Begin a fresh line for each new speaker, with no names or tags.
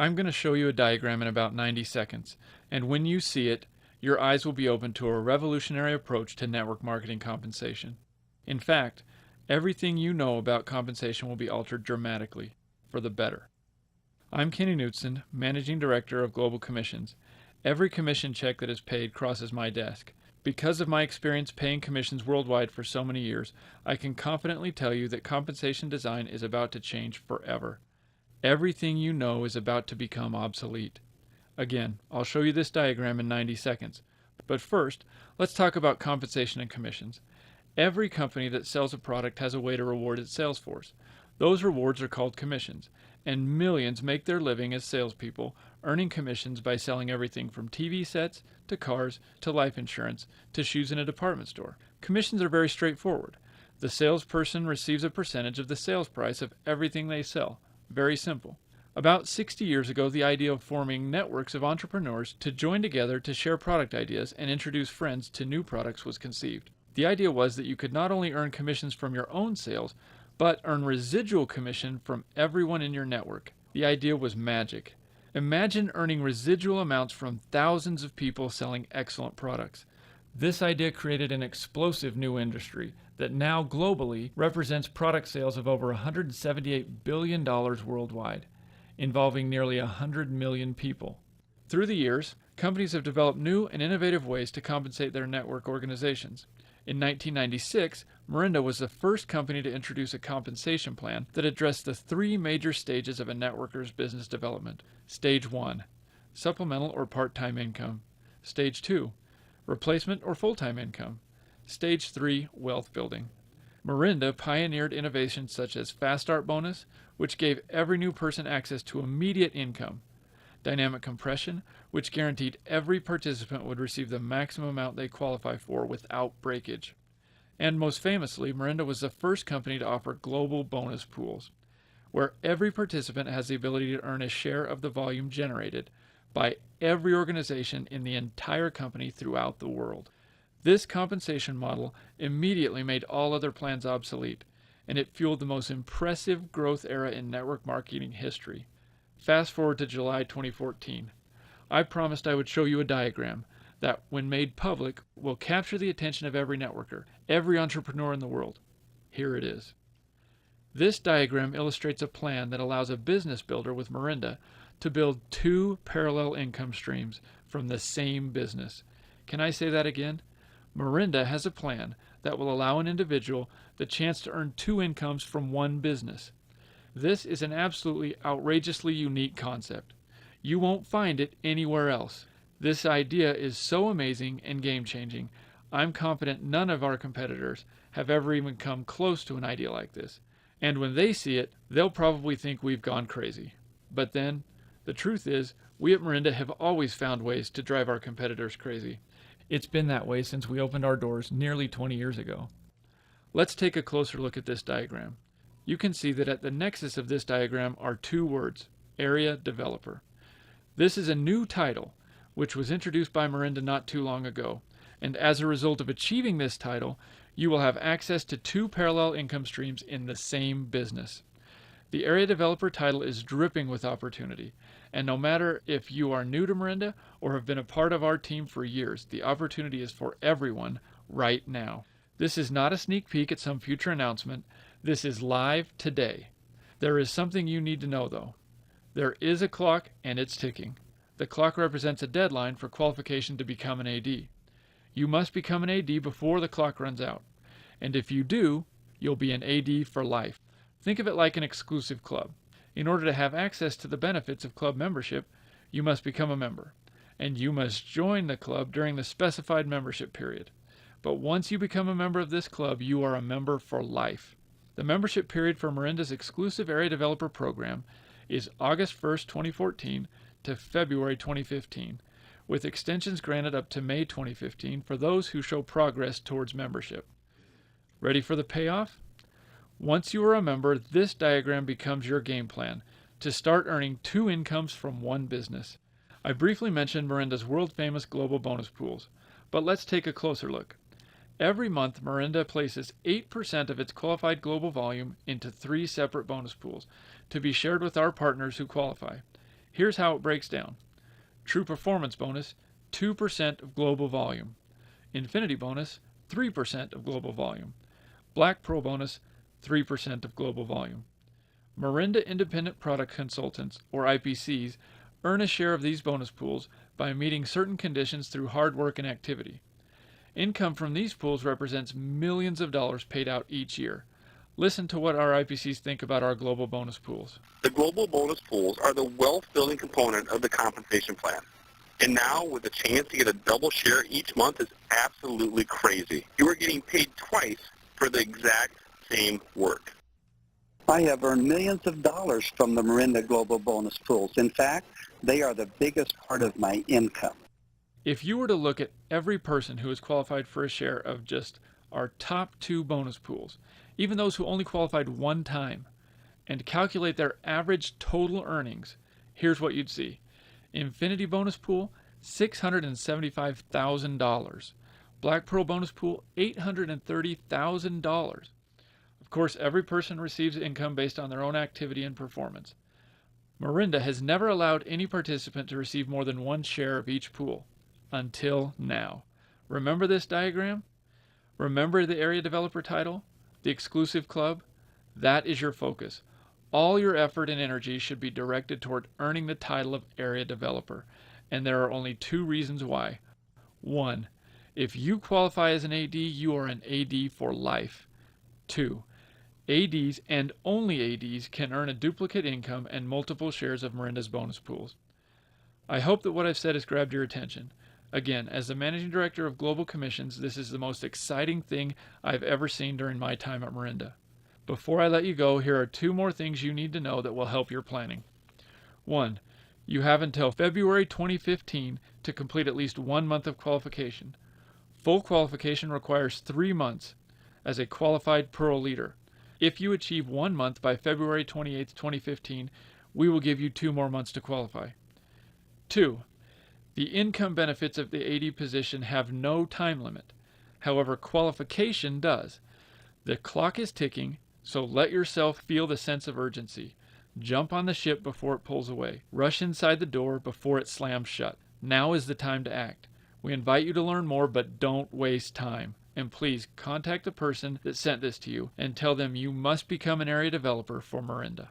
I'm going to show you a diagram in about 90 seconds, and when you see it, your eyes will be open to a revolutionary approach to network marketing compensation. In fact, everything you know about compensation will be altered dramatically, for the better. I'm Kenny Knutson, Managing Director of Global Commissions. Every commission check that is paid crosses my desk. Because of my experience paying commissions worldwide for so many years, I can confidently tell you that compensation design is about to change forever. Everything you know is about to become obsolete. Again, I'll show you this diagram in 90 seconds. But first, let's talk about compensation and commissions. Every company that sells a product has a way to reward its sales force. Those rewards are called commissions, and millions make their living as salespeople, earning commissions by selling everything from TV sets to cars to life insurance to shoes in a department store. Commissions are very straightforward. The salesperson receives a percentage of the sales price of everything they sell. Very simple. About 60 years ago, the idea of forming networks of entrepreneurs to join together to share product ideas and introduce friends to new products was conceived. The idea was that you could not only earn commissions from your own sales, but earn residual commission from everyone in your network. The idea was magic. Imagine earning residual amounts from thousands of people selling excellent products. This idea created an explosive new industry that now globally represents product sales of over $178 billion worldwide, involving nearly 100 million people. Through the years, companies have developed new and innovative ways to compensate their network organizations. In 1996, Morinda was the first company to introduce a compensation plan that addressed the three major stages of a networker's business development. Stage 1, supplemental or part-time income. Stage 2, replacement or full-time income. Stage 3, wealth building. Morinda pioneered innovations such as Fast Start Bonus, which gave every new person access to immediate income. Dynamic compression, which guaranteed every participant would receive the maximum amount they qualify for without breakage. And most famously, Morinda was the first company to offer global bonus pools, where every participant has the ability to earn a share of the volume generated by every organization in the entire company throughout the world. This compensation model immediately made all other plans obsolete, and it fueled the most impressive growth era in network marketing history. Fast forward to July 2014. I promised I would show you a diagram that, when made public, will capture the attention of every networker, every entrepreneur in the world. Here it is. This diagram illustrates a plan that allows a business builder with Morinda to build two parallel income streams from the same business. Can I say that again? Morinda has a plan that will allow an individual the chance to earn two incomes from one business. This is an absolutely outrageously unique concept. You won't find it anywhere else. This idea is so amazing and game-changing, I'm confident none of our competitors have ever even come close to an idea like this. And when they see it, they'll probably think we've gone crazy. But then, the truth is, we at Morinda have always found ways to drive our competitors crazy. It's been that way since we opened our doors nearly 20 years ago. Let's take a closer look at this diagram. You can see that at the nexus of this diagram are two words, Area Developer. This is a new title, which was introduced by Morinda not too long ago, and as a result of achieving this title, you will have access to two parallel income streams in the same business. The Area Developer title is dripping with opportunity, and no matter if you are new to Morinda or have been a part of our team for years, the opportunity is for everyone right now. This is not a sneak peek at some future announcement. This is live today. There is something you need to know, though. There is a clock, and it's ticking. The clock represents a deadline for qualification to become an AD. You must become an AD before the clock runs out. And if you do, you'll be an AD for life. Think of it like an exclusive club. In order to have access to the benefits of club membership, you must become a member. And you must join the club during the specified membership period. But once you become a member of this club, you are a member for life. The membership period for Morinda's exclusive Area Developer program is August 1st, 2014 to February 2015, with extensions granted up to May 2015 for those who show progress towards membership. Ready for the payoff? Once you are a member, this diagram becomes your game plan to start earning two incomes from one business. I briefly mentioned Morinda's world-famous global bonus pools, but let's take a closer look. Every month, Morinda places 8% of its qualified global volume into three separate bonus pools to be shared with our partners who qualify. Here's how it breaks down. True Performance Bonus, 2% of global volume. Infinity Bonus, 3% of global volume. Black Pearl Bonus, 3% of global volume. Morinda Independent Product Consultants, or IPCs, earn a share of these bonus pools by meeting certain conditions through hard work and activity. Income from these pools represents millions of dollars paid out each year. Listen to what our IPCs think about our global bonus pools.
The global bonus pools are the wealth-building component of the compensation plan. And now, with a chance to get a double share each month is absolutely crazy. You are getting paid twice for the exact same work.
I have earned millions of dollars from the Morinda Global Bonus Pools. In fact, they are the biggest part of my income.
If you were to look at every person who is qualified for a share of just our top 2 bonus pools, even those who only qualified one time, and calculate their average total earnings, here's what you'd see. Infinity Bonus Pool, $675,000. Black Pearl Bonus Pool, $830,000. Of course, every person receives income based on their own activity and performance. Morinda has never allowed any participant to receive more than one share of each pool. Until now. Remember this diagram? Remember the area developer title? The exclusive club? That is your focus. All your effort and energy should be directed toward earning the title of area developer, and there are only 2 reasons why. 1. If you qualify as an AD, you are an AD for life. 2. ADs and only ADs can earn a duplicate income and multiple shares of Morinda's bonus pools. I hope that what I've said has grabbed your attention. Again, as the Managing Director of Global Commissions, this is the most exciting thing I've ever seen during my time at Morinda. Before I let you go, here are 2 more things you need to know that will help your planning. 1. You have until February 2015 to complete at least 1 month of qualification. Full qualification requires 3 months as a qualified Pearl leader. If you achieve 1 month by February 28, 2015, we will give you 2 more months to qualify. 2. The income benefits of the AD position have no time limit. However, qualification does. The clock is ticking, so let yourself feel the sense of urgency. Jump on the ship before it pulls away. Rush inside the door before it slams shut. Now is the time to act. We invite you to learn more, but don't waste time. And please contact the person that sent this to you and tell them you must become an area developer for Morinda.